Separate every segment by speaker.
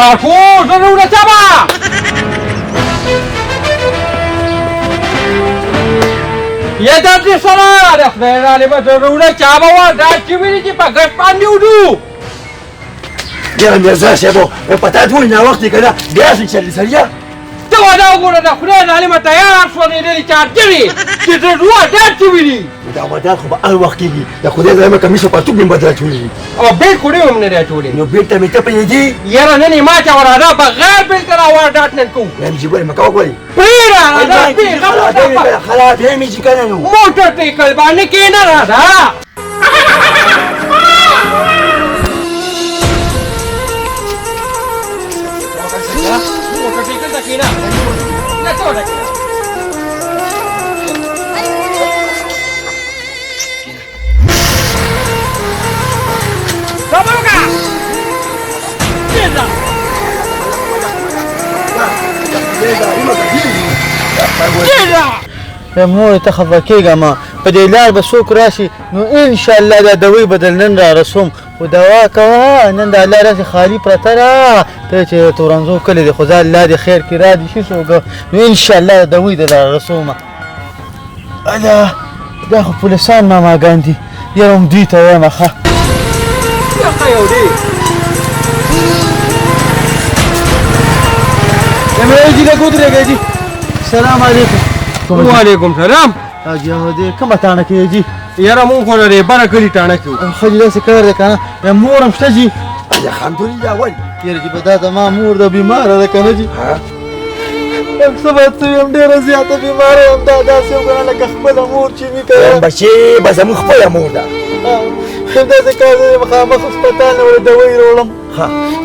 Speaker 1: Parku, sudah coba. Ya tadi salah dah. Saya ni sudah coba wah. Dah cumi ni pakai pandi udu.
Speaker 2: يا ميرزا شابو بتاعتوني نا وقتي كذا جاهز نشيل سريع
Speaker 1: تو ada orang dah kuda nak lima tayar suami dia dicari. Kita dua dah cumi ni.
Speaker 2: دا وداخ بقى وقتي يا خدي زي ما كميسو باتوك من بدلتوني
Speaker 1: Oh bil kuda mana dia curi?
Speaker 2: نو بنت متى بيجي
Speaker 1: Ya rana ni macam orang ada bagai bil terawal dat nanku.
Speaker 2: يا مجي وين مكاو وين
Speaker 1: Pira ada pira.
Speaker 2: خلاص هي ميجي كانوا
Speaker 1: Motor tikal bani kena ada. Motor tikal tak kena. Nak tahu tak kena. Sabar ka. Kena. Kena.
Speaker 3: يا مور تخفى كيغا ما بدي لار بسوق راسي نو ان شاء الله دا دوي بدل نن رسوم ودوا كوا نن دا الله راسي خالي پرترا ته تورنزو کله دي خدا الله دي خير کی را دي شي سوګ نو ان شاء الله دوي دا رسوم الا دا خو پولیسان ما غاندي يوم دي ته ما خا
Speaker 1: يا خيودي
Speaker 3: يا ميجي دا ګودره گجي السلام عليكم
Speaker 1: وعلیکم سلام
Speaker 3: اجي هدي كم تانا كيجي
Speaker 1: یاره مونږ خو لري بره کلي ټاڼه کیو
Speaker 3: خجي داسې کار دی کنه یا مور هم شته جي
Speaker 2: الحمد لله وين
Speaker 3: یاره جي به دا زما مور د بیماره ده کنه جي ام سبت یم ډېره زیاته بیماره یم دا داسې وګڼه لکه خپله مور چې وي که
Speaker 2: بچي بس مو خپله مور ده
Speaker 3: داسې کار دی مخامخ هسپتال نه ورته دوی راوړم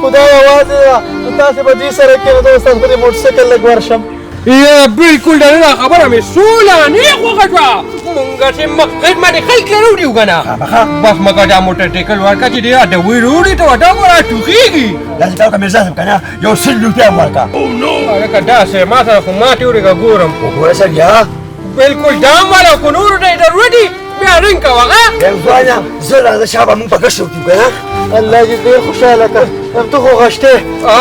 Speaker 3: خو دا یوازې ده نو تاسې به دې سره کښېنو زه ستاسو په دې موټرسایکل لږ ورشم
Speaker 1: یا بالکل دا خبره مې سوله نه خوښه شوه مونږ چې خدمت خلک لرو دي وګنه بس مګه دا موټر ټیکل ورکړه چې دی د وی روړي ته وټا ورا ټوخیږي
Speaker 2: لازم تاو كم يزاسم كنا يوصل له تام وركا
Speaker 1: هغه دا سه ما سره خو ما ته ورګه ګورم
Speaker 2: وګوره سر یا
Speaker 1: بالکل دا مالا کو نور دی دروډي بیا رنګ کا وغه
Speaker 2: يا زوانا زلا هذا شعب مو بقشو كنا
Speaker 3: الله دې ډېر خوشحاله کړ ام ته خو غشته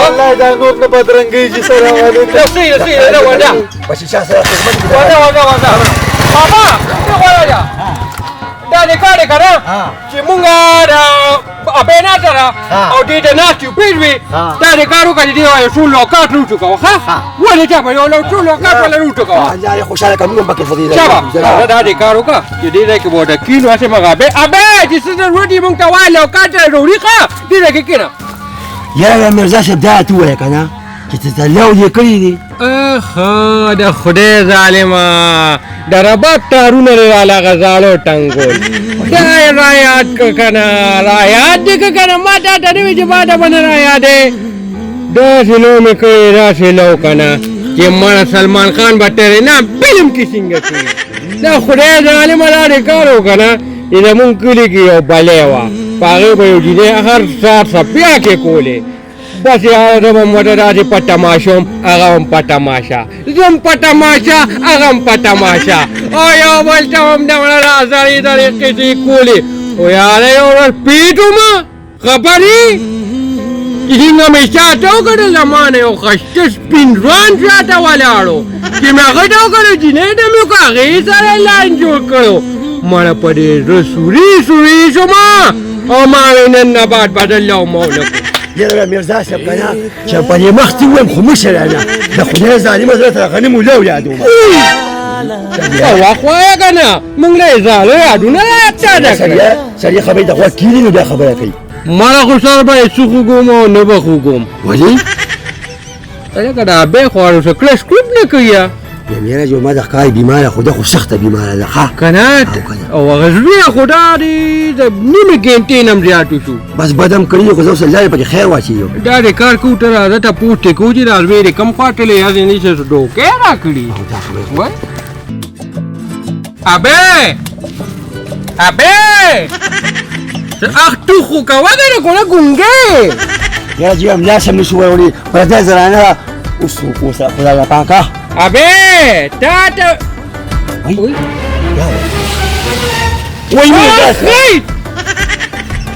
Speaker 3: الله دا نور نه بدرنګېږي سلام علیکم
Speaker 1: سي دا ودا
Speaker 2: بس شا سره خدمت
Speaker 1: ودا بابا ته ودا دا دې کار کړه چې مونږه دا اپینا سره او دې د ناستیو پیډوي دا دې کارو کړی دی یو ټول لوکات لوټو کا ها ولې چا په یو ټول لوکات ولا لوټو کا
Speaker 2: الله خوشحاله كم يوم بقى فضيله
Speaker 1: شابه دا دې کارو کا چې دې کې بوډه کینو اسه مغه ابه چې څه روټي مونږ ته وای لوکات وروړي کا دې کې کینه
Speaker 2: يا مرزا شبدات ولا كنا تتلو دي كريدي
Speaker 1: اخا دا خدای ظالما دا رباب تارونه رالا غزالو ټنګول دا رایات کنا رایات دې کنا ما دا ته وی چې ما دا بن رایات دا سلو می کوي دا سلو کنا چې مانا سلمان خان بټره نه فلم کې څنګه کوي دا خدای ظالما دا کارو کنا دې مونږ کلی کې یو بلېوا پاغه به یو دې هر سات سپیا کې کولې بس یاره موټر راځي پټماشوم هغه هم پټماشا زم پټماشا هغه هم پټماشا او یو بل ته هم دا راځي طریقې دې کولې او یاره یو پیټو ما خبرې څنګه مې چاته وکړل زمانه یو خشته سپین روان چاته ولاړو چې مې هغه دا وکړل چې نه دې مې هغې سره لاین جوړ کړو مړه په دې سوري شوما او ما نن نبات بدلو مولکو
Speaker 2: يا مرزا شب كنا شمبانيا مختي وين خمش انا دا خدای ظالمه زړه غنم ولاولادو
Speaker 1: او اخويا کنه مونږ له زاله یادونه راځه دا
Speaker 2: سړي خبرې د خوا کیلې نو دا خبره کوي
Speaker 1: مړه خو سره به سخو ګوم او نه به خو ګوم
Speaker 2: ولي
Speaker 1: دا کدا به خو سره کلش کوب نه کوي
Speaker 2: يا ميرا جو ما دخل بيمارة خدا خو سخته بيمارة ده ها
Speaker 1: کنه او غزوی خدا دې د نیمه ګنټې نم زیاتو شو
Speaker 2: بس بدم کړی خو زو الله په خیر واچي
Speaker 1: دا د کار کو تر راځه ته پوښتې کو چې راځوي کم خاطلې یا نه څه ډوکې را کړی وای ابه اخ تو خو کا وګره کوله ګونګې
Speaker 2: يا جي ام لا سم شو ولي بدا زرانا وسو خدا لا پاکا
Speaker 1: ابه تا
Speaker 2: وي وي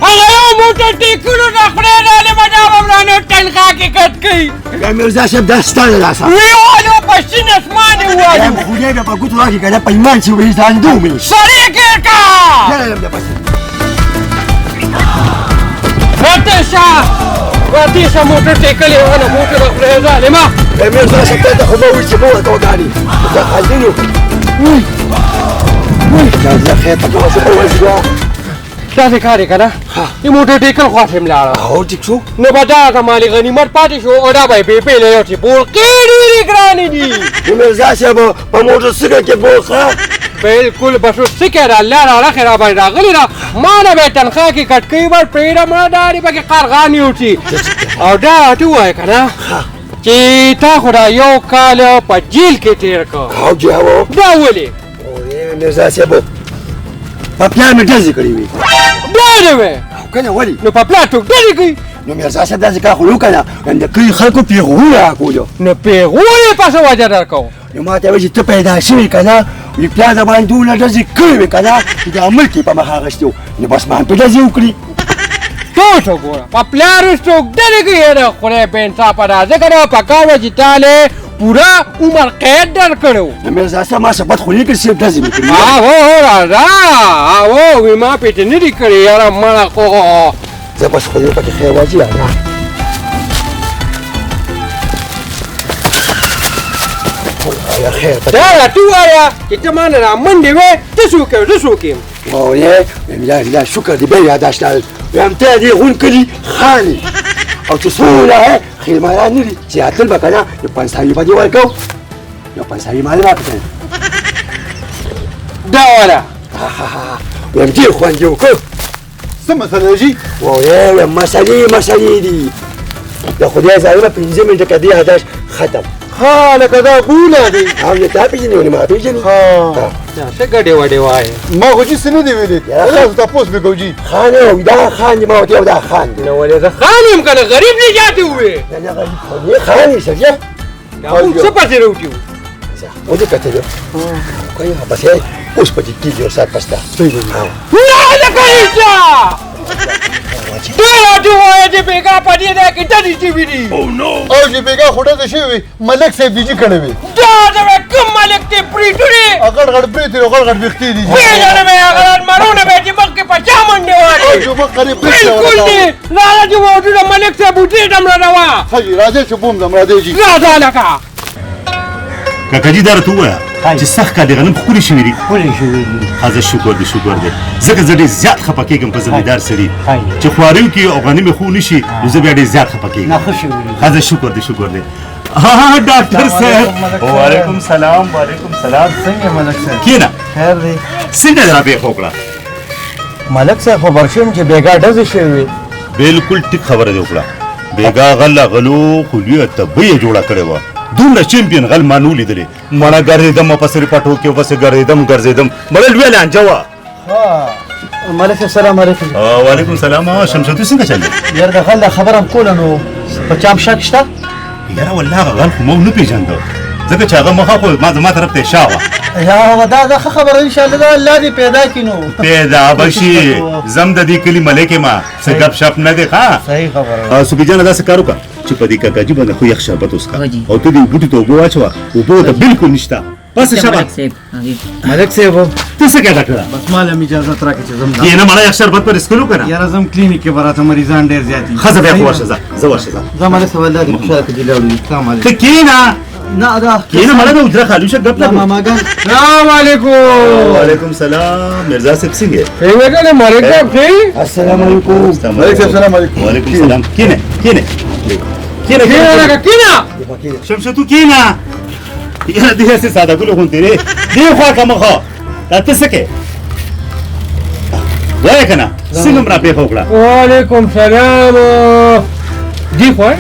Speaker 1: هغه موټر ټیکلو د خدای ظالمه دا عمرانو تنخوا کې کټ کړي
Speaker 2: یا میرزا صاحب دا ستا د لاسه
Speaker 1: ویوالو په شین اسمان یې ووایو
Speaker 2: یم خدای به په ګوتو راکړي که نه په ایمان چې وایي ځان دومې
Speaker 1: سړی ګیر کا
Speaker 2: یالا یم د پسې
Speaker 1: واتې شه موټر ټیکلې وغه موټر د خدای ظالمه
Speaker 2: یا میرزا صاحب ته خو به وایي چې مه ورته وګاډي زه خالدینو دا خیر ته کومه څه وایي
Speaker 1: داسې کار یې که نه د موټر ټیکل خواته یې لاړه
Speaker 2: هو ټیک شو
Speaker 1: نو به دا زما له غنیمت پاتې شو او دا به یې بېپېله یو چې بولکې ډېرې ګرانې دي
Speaker 2: نو میرزا صاحب په موټر سکه کې بوخه
Speaker 1: بالکل بس اوس څه کوې د الله راړخې را باندې راغلې ده ما نه به یې تنخوا کې کټکۍ ور پرېږده مړه داړې پکې قرغانې وټي او دا راته ووایه که نه چې تا خو دا یو کال په جیل کې تېر کړ
Speaker 2: او جی هو
Speaker 1: دا ولې
Speaker 2: میرزا صاحب په پلار مې ډزې کړې وي
Speaker 1: ډېرې وې
Speaker 2: او که نه ولې
Speaker 1: نو په پلار ټوک ډېرې کوي
Speaker 2: نو میرزا صاحب داسې کار خو نه وکړه د کلي خلکو پیغورونه راکولو
Speaker 1: نو پیغور یې په څه وجه درکوو
Speaker 2: نو ما ته وایي چې ته پیدا شوې که نه وي پلار د باندې دونه ډزې کړې وې که نه چې د عمل کې په مخ اخیستې وو نو بس ما هم پرې ډزې وکړي
Speaker 1: ټوټ وګوره په پلار اوس ټوک ډېرې کوي یاره خدای بې انصافه ده ځکه دا پکار وه چې تا له پوره عمر قید درکړی و
Speaker 2: نو میرزا صاحب ما صفت خو نه کړي صرف ډزې مې کړي
Speaker 1: هو راځه هو وي ما پېټې نه دي کړې یاره مړه خو
Speaker 2: زه بس خو دې پکې خیر راځي نه یا خیر
Speaker 1: دا راته ووایه چې ته ما نه را منډې وې ته څوک یې زه څوک یم
Speaker 2: وایې یا شکر دې بیا یاداشت لرل ویم ته دې غون کلي خاني او چې څومره خېلمایان نه دي چې اتل به که نه یو پنساوي به دې ورکوو یو پنساوي مال راکړه
Speaker 1: دا والا
Speaker 2: ویم ډېر خوند یې وکړ
Speaker 3: څه مسله جي
Speaker 2: وایې ویم مسلې دي د خدای ظالمه 5 منټه که دې یاداشت ختم
Speaker 3: ها لکه دا غوله دی
Speaker 2: او یې تا پېژنې ونې ما پېژنې
Speaker 1: څه ګډې وډې وایې
Speaker 3: ما خو جي څه نه دی ویلي تاسو تپوس مې کوو جي
Speaker 2: خان او دا خان دي ما ورته دا خان دي
Speaker 1: نو ولې زه خان یم که نه غریب نجاتې ووې
Speaker 2: نه غریب خو دې خان یې سړیه
Speaker 1: دا موږ څه پسې روټي وو
Speaker 2: ودې کتلو که یې بس یې اوس پکې کېږي یو ساعت پس دا
Speaker 1: نه لکه هېڅ ته راته ووایه چې بېګا په دې ځای کې ډزې شوي دي
Speaker 3: او چې بېګا خو ډزې شوې وي ملک صاحب دي جي کړی وي
Speaker 1: دا زما کوم ملک دی پرېټونې
Speaker 3: غټ غټ برېتې او غټ غټ ویښتې دي جي
Speaker 1: پېژنم یې هغه لمرونه به یې چې مخکې په چا منډې وهلې
Speaker 3: جو مخ قریب
Speaker 1: بالکل دی راځه چې موټونه ملک صاحب وټې ډم را روا
Speaker 3: ښه جي راځئ چې بوم دم راځئ جي
Speaker 1: راځه لکه
Speaker 4: کاکا جي دا راته ووایه چې سخت کار د غنم ښکلې شوي دي ښه شکر دی ځکه زه ډېر زیات خفه کېږم په زمیندار سړي چې خواري وکړي او غنم یې ښه ونه شي نو زه بیا ډېر زیات خفه کېږم ښه شکر دی ها ډاکټر صاحب وعلیکم سلام
Speaker 3: څنګه ملک صاحب
Speaker 4: کېنه
Speaker 3: خیر دی
Speaker 4: څنګه دې راپېښه وکړه
Speaker 3: ملک صاحب خبر شوم چې بېګا ډزې شوې وي
Speaker 4: بالکل ټیک خبره دې وکړه بېګا غلو خو لویه تبه یې جوړه کړې وه دومره چمپین غل ما نه ولیدلې مړه ګرځېدم پسې پټو کې پسې ګرځېدم مړه لویه لانجه وه
Speaker 3: ملک صاحب سلام علیکم
Speaker 4: وعلیکم سلام شمشتو څنګه چل دی
Speaker 3: یار د غل خبره هم کوله نو په چا هم شک شته
Speaker 4: یاره والله هغه غل خو ما نه پېژانده ځکه چې هغه مخه خو زما طرف ته شا وه
Speaker 3: یا دا ښه خبره انشاءالله دا الله دې پیدا کړي نو
Speaker 4: پیدا به شي زم د دې کلي ملک یم څه ګپ شپ نه دی ښه
Speaker 3: صحیح خبره
Speaker 4: صوفي جانه داسې کار وکړه چې په دې کاکاجي باندې خو یخ شربت وڅښه او ته دې بوټي ته اوبه واچوه اوبو ته بالکل نشته بس شابه
Speaker 3: ملک صاحب
Speaker 4: ته څه کوې ډاکټره
Speaker 5: بس مال هم اجازت راکړه چې زم
Speaker 4: کښېنه مړه یخ شربت په رسکلو که نه
Speaker 5: یاره زم کلینیک کې به راته مریضان ډېر زیات دي
Speaker 4: ښه زه بیا خو ورشه زه ورشه
Speaker 3: زه ملک صاحب الله دې خوشحاله کړي لاړو السلام علیکم
Speaker 4: ته کښېنه
Speaker 3: نه دا
Speaker 4: کښېنه مړه د حجره خالي شه ګپ لګو
Speaker 3: ماماګان
Speaker 1: سلام علیکم
Speaker 4: وعلیکم سلام مرزا صاحب څنګه یې
Speaker 1: څنګه دی ملک صاحب ښه
Speaker 2: السلام علیکم
Speaker 3: ملک صاحب سلام علیکم
Speaker 4: وعلیکم سلام کښېنه
Speaker 1: کېنه لکه کېنه
Speaker 4: شمشتو کښېنه یاره دې هسې ساده ګلو غوندې دی دې خوا که مخه دا ته څه کوې وایه که نه څنګه م راپېښه وکړه
Speaker 1: وعلیکم سلام دی خوا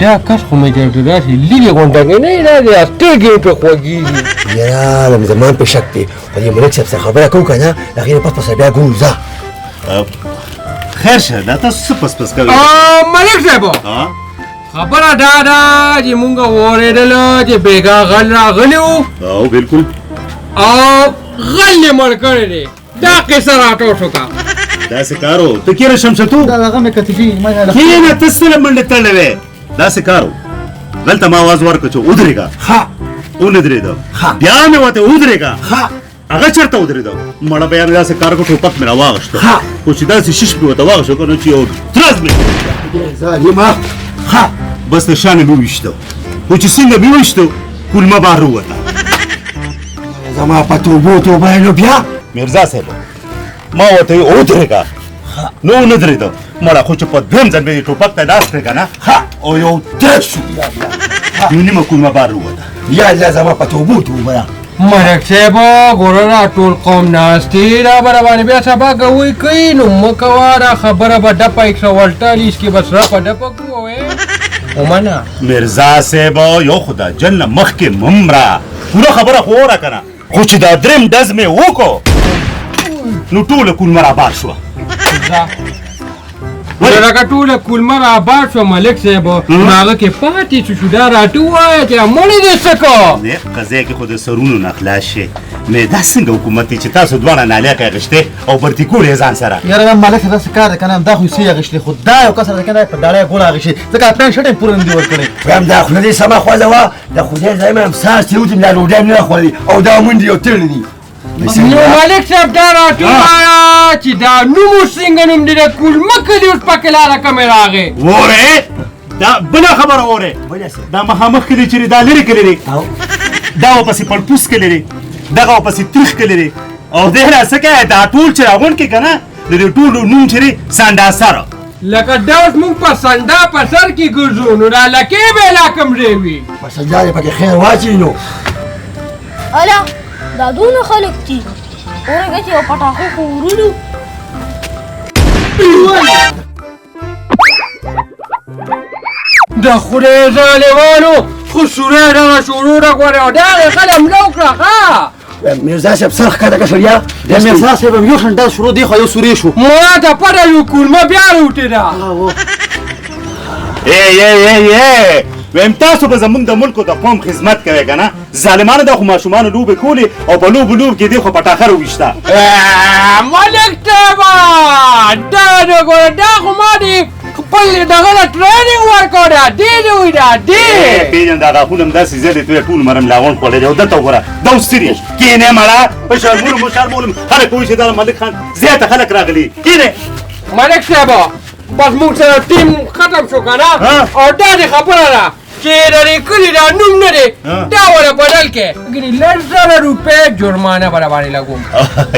Speaker 1: دا کس خو مې درته داسې لږې غونډکې نه دا دی سترګې مې پرې خوږېږي
Speaker 2: یاره زمان پې شک دی خو دې ملک صاحب سره خبره کوو که نه د هغې نه پس پسه بیا ګورو ځه
Speaker 4: خیر شه دا تاسو څه پس پس کوئ
Speaker 1: ملک صاحب خبره دا ده چې مونږ واورېدله چې بېګا غل راغلی و
Speaker 4: او بالکل
Speaker 1: او غل یې مړ کړی دی دا قصه راته وشوکه
Speaker 4: داسې کارو ته کېره شمشتو
Speaker 3: دا هغه مې کتفي ما نه
Speaker 4: کېنه ته سره منډې تړلې وې داسې کارو دلته ما آواز ورکړ چې ودرېږه
Speaker 2: ها
Speaker 4: ودرېده بیا مې ورته ودرېږه هغه چېرته ودرېده مړه بیا مې داسې کار وکړ ټوپک مې راواغېسته خو چې داسې شیش مې ورته واغېسته که نه چې یو ترز مې
Speaker 2: ظالمه
Speaker 4: بس د شانې مې وویشته خو چې څنګه مې وویشته کولمه بهر ووته
Speaker 2: زما په توبو توبه نو بیا
Speaker 4: میرزا صاحب ما ورته ودرېږه نو ونه درېده مړه خو چې په دویم ځل مې ټوپک ته ناست کړې که نه او یو ترز شو نو نیمه کولمه بهر ووته
Speaker 2: یا الله زما په توبو توبه
Speaker 1: ملک صاحب ګوره را ټول قوم ناست دي را به راباندې بیا سبا ګوی کوي نو مه کوه دا خبره به ډپه 148 کې بس رپه ډپه کړو ومنه
Speaker 4: میرزا صاحب یو خدا جل نه مخکې ممره پوره خبره خو اوره که نه خو چې دا درېم ډز مې وکړو نو ټوله کولمه رابار شوه
Speaker 1: لکه ټوله کولمه رابار شوه ملک صاحب نو هغه کې پاتې شو دا راته ووایه چې مړې دې څه کو
Speaker 4: نه قضیه کې خو د سرونو نه خلاص شي دا څنګه حکومت دی چې تاسو دواړه نالیاک اخیستې او برتي کړې ځان سره
Speaker 3: یاره دا مالک داسې کار دی که نه دا خو یې اخیستې خو دا یو کس دی که نه په ډاړه یې ګوړه اخیستې ځکه پلان شټ یې پوره نه دي ورکړی
Speaker 2: ویم دا خوله دې سمه خوړله وه د خدای ځای مې هم ساس چې وځم دا ډوډۍ مې نه خوړلې او دا منډې او تړلې دي
Speaker 1: نو ملک صاحب دا راته ووایه چې دا نوم اوس څنګه نوم دی د کولمه کلي اوس پکې لاره کمې راغې
Speaker 4: وره دا بله خبره وره دا مخامخ کلي چې دا لرې کلي دی دا ورپسې پلپوس کلي دی دغه ورپسې تریخ کلي دی او دی را څه کوې دا ټول چې راغونډ کړي که نه د دې ټولو نوم چې دی سانډاسر
Speaker 1: لکه دا اوس موږ په سنډا په سر کې ګرځو نو دا لکې به لا کوم ځای وي
Speaker 2: بس سنجا دې پکې خیر واچوي نو
Speaker 6: الا دا دونه خلک دي اورګه چې یو پټاخو خو ورولو
Speaker 1: د خدای ظالمانو خو سوری دغه شروع ده ګورې او دغې قلم لو کړه ښه
Speaker 2: میرزا صاحب سر ښکته کړه شولیا
Speaker 3: د میرزا صاحب هم یو خنډه شروع دی خو یو سورې شو
Speaker 1: ما ته پته یو کولمه بیا راوتې ده
Speaker 4: ویم تاسو به زمونږ د ملکو د قوم خدمت کوئ که نه ظالمانو دا خو ماشومانو لوبې کولې او په لوبو کې دی خو پټاخه راویشته
Speaker 1: ملک صاحبه دا نه ګوره دا خو ما دې خپل دغه له ټرینینګ ورکړو دا دې دې وایي دا دې
Speaker 4: پېژن دا غاښونه هم داسې زیاتې توی ټول مرم لاغونډ خوړلی دی او دلته وګوره دا اوس څه دي کښېنې مړه په شرمولم خلک وایي چې دا ملک خان زیاته خلک راغلي کښېنې
Speaker 1: ملک صاحبه بس موږ سره ټیم ختم شو که نه او دا دې خبره ده چې د دې کلي دا نوم نه دی دا وله بدل کې ګنې 100,000 روپۍ جرمانه به راباندې لګوم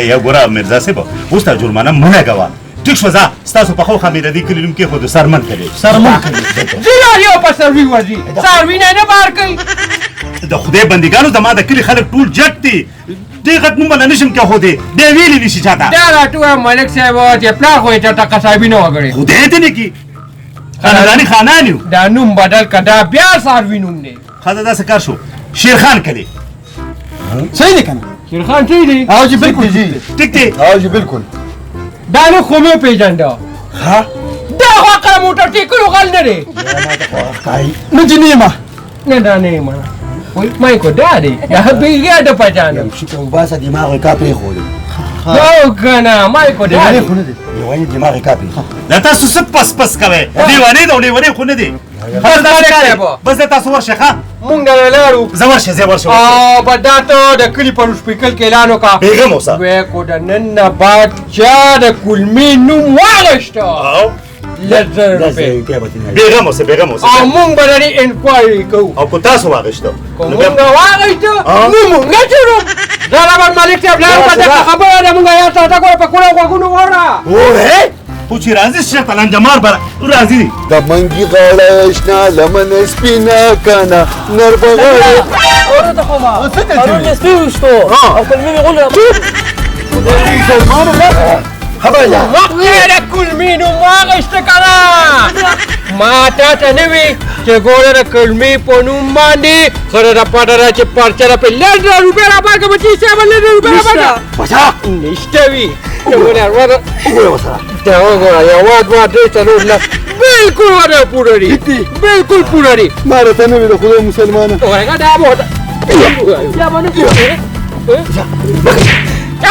Speaker 4: یا ګوره میرزا صاحب اوس دا جرمانه مه لګوه ټیک شوه ځه ستاسو پخوا خو مې د دې کلي نوم کېښود سرمن کلي
Speaker 1: زیار یو په سروي وځي څاروي نه بار کوي
Speaker 4: د خدای بندګانو زما د کلي خلک ټول جټ دي دې غټ نوم به نه شم کېښودی دی ویلې نه شي چاته
Speaker 1: دا راته ووایم ملک صاحب چې پلار خو یې چاته قصابي نه وګړې
Speaker 4: خدای دې نه کي خانداني خانان یو
Speaker 1: دا نوم بدل که دا بیا څاروي نوم دی
Speaker 4: ښه داسې کار شو شیرخان کلي
Speaker 3: صحیح دی که نه
Speaker 1: شیرخان ټیک دی
Speaker 3: او جی بالکل جی
Speaker 4: ټیک دی
Speaker 3: او جی بالکل
Speaker 1: دا نه خو مې پېژنده دا خو عقله موټر ټیکلو غل نه دی
Speaker 3: نه جی نیمه
Speaker 1: نه دا نه یې منه وایي کو دا دی دا بېګا د پهچانم
Speaker 2: شکر وباسه دماغ یې کا پرېښودی
Speaker 1: او که نه ما یې کو دا دی
Speaker 2: لیوني دماغ یې کا پرېښودی
Speaker 4: دا تاسو څه پس پس کوئ لیونې ده او لیونې خو نه دي بس دا تاسو ورشئ ښه
Speaker 1: مونږ دله لاړو
Speaker 4: زه ورشئ زه ورشئ
Speaker 1: او به دا ته د کلي په لوډسپیکر کې اعلان وکړه
Speaker 4: بېغم اوسه
Speaker 1: ویې کو د نن نه بعد چا د کلمې نوم واغېسته 100,000 روپۍ
Speaker 4: بېغم اوسه بېغم اوسه
Speaker 1: او مونږ به د دې انکوایري کوو
Speaker 4: او که تاسو واغېسته
Speaker 1: که مونږ واغېسته نو مونږ نه چورو دا رابط ملک صاحب لاړ په دغه خبره ده مونږ یا ساته ګوره په کوړه غوږونو واوره
Speaker 4: خو چې راځي شیخ تلنجمار به راځي
Speaker 7: د منګي غاړه شنه لمن سپینه کنه نر بغاړه
Speaker 2: خبره ده
Speaker 1: وقتی د کلمې نوم واغېسته که نه ما تا ته نه وي چې ګوره د کلمې په نوم باندې خره ده پټه ده چې پرچه ده پې 100,000 روپۍ راپاکه بچي صاحب 100,000 روپۍ راپاکه
Speaker 2: بچا
Speaker 1: نشته وي وګوره
Speaker 2: وګوره ورسره
Speaker 1: ته وګوره یو دوه درې څلور لس بلکل ونه پوره دي بلکل پوره دي
Speaker 7: ما راته نه وي د خدای مسلمانه
Speaker 1: ورګه دا به ورته یا به نه پوره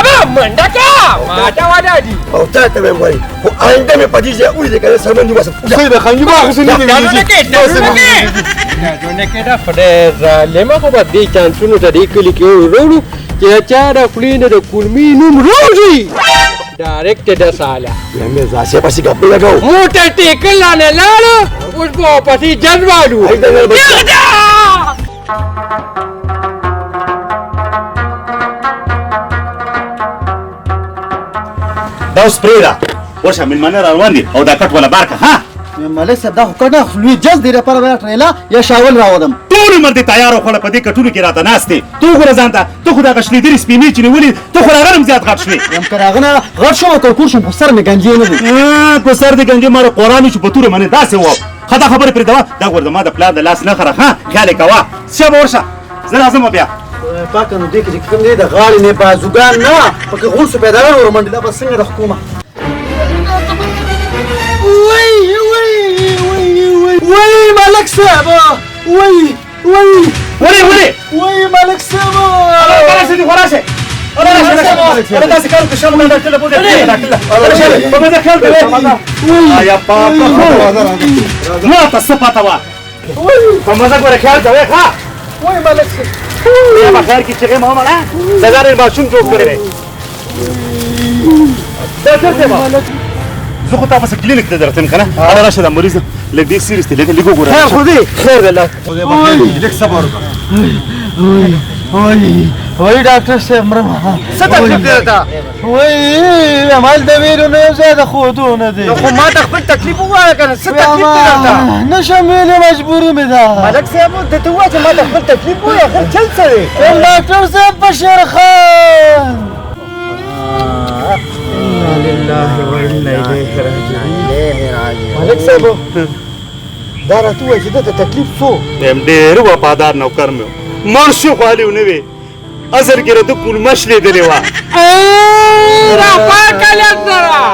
Speaker 1: بابا منډه کا ماته ودا دي
Speaker 2: او تا ته مې وایي خو آینده مې په دې ځای ولیدې که زه سامان نیوسم
Speaker 3: خیر خانجي ما خو نه
Speaker 1: دونه کې دا خدای ظالمه خو به دې چانسونو ته دې کلي کې وروړو چې چا د خولې نه د کلمې نوم روزي ډایرکټ د ساله
Speaker 2: مې زاسې پسې ګپې لګاو
Speaker 1: موټر ټیکل لاندې لاړو اوس به پسې جذبالو
Speaker 4: دا اوس پرېږده ورشه مېلمانه را روان دي او دا کټ ولا بار که ها
Speaker 3: ملک صاحب دا خو کټه لوی جز دی لپاره بیا ټریلا یا شاول راوړم
Speaker 4: ټول عمر دې تیار وخوړه په دې کټونو کې راته ناست دی ته وګوره ځان ته ته خو دغه شنېدرې سپینې چې نیولې ته خو له هغه هم زیات غټ شوې
Speaker 3: یم که هغه نه غټ شوم او کرکور شوم خو سر مې ګنجې نه دی
Speaker 4: په سر دې ګنجې ماره قرآن شو په توره منې داسې وه ښه دا خبرې پرېږدوه دا ګوره زما د پلار د لاس نه خره ها خیال یې کوه شه به ورشه زه راځم بیا
Speaker 3: پاکه نو دې کې چې کوم دی د غاړې نه بازوګان نه پکې غوړ سپېداران ورمنډي دا به څنګه د حکومت وای ملک صاحب وای
Speaker 4: ولې
Speaker 3: ملک صاحب
Speaker 4: راشه دې راشه أنا داسې کار وکړه شم نه ډاکټر په دې ډاکټر په دې خیال کوي یا پاپا ما تاسو پاته وا په مزه ګوره خیال کوي ښه
Speaker 3: وای ملک صاحب
Speaker 4: یا په خیر کې چې ما مړه زګارې ماشوم جوړ کړی ډاکټر ته زه خو تاسو کلینیک ته درتم کنه انا راشه د مریض لږ دې سیریس ته لږ وګوره
Speaker 3: خیر خو دې خیر الله
Speaker 4: لږ صبر
Speaker 3: وای ډاکټر صاحب مرمه
Speaker 1: څه تکلیف دی تا
Speaker 3: وای عمل د ویرو نه زیاده خودونه دي
Speaker 1: خو ما ته خپل تکلیف ووایه کنه څه تکلیف دی تا
Speaker 3: نشم ویلې مجبوري مې ده
Speaker 1: ملک صاحب د ته وایه چې ما ته خپل تکلیف ووایه خپل چل څه دی
Speaker 3: ډاکټر صاحب بشیر خان ملک صاحب دا راته وایي چې دته تکلیف څو
Speaker 4: هم ډېر وفادار نوکر مې مړ شو خو علي ونه وي اثر کې راته کلمه شلېدلې وه
Speaker 1: را پاکه لږ ذره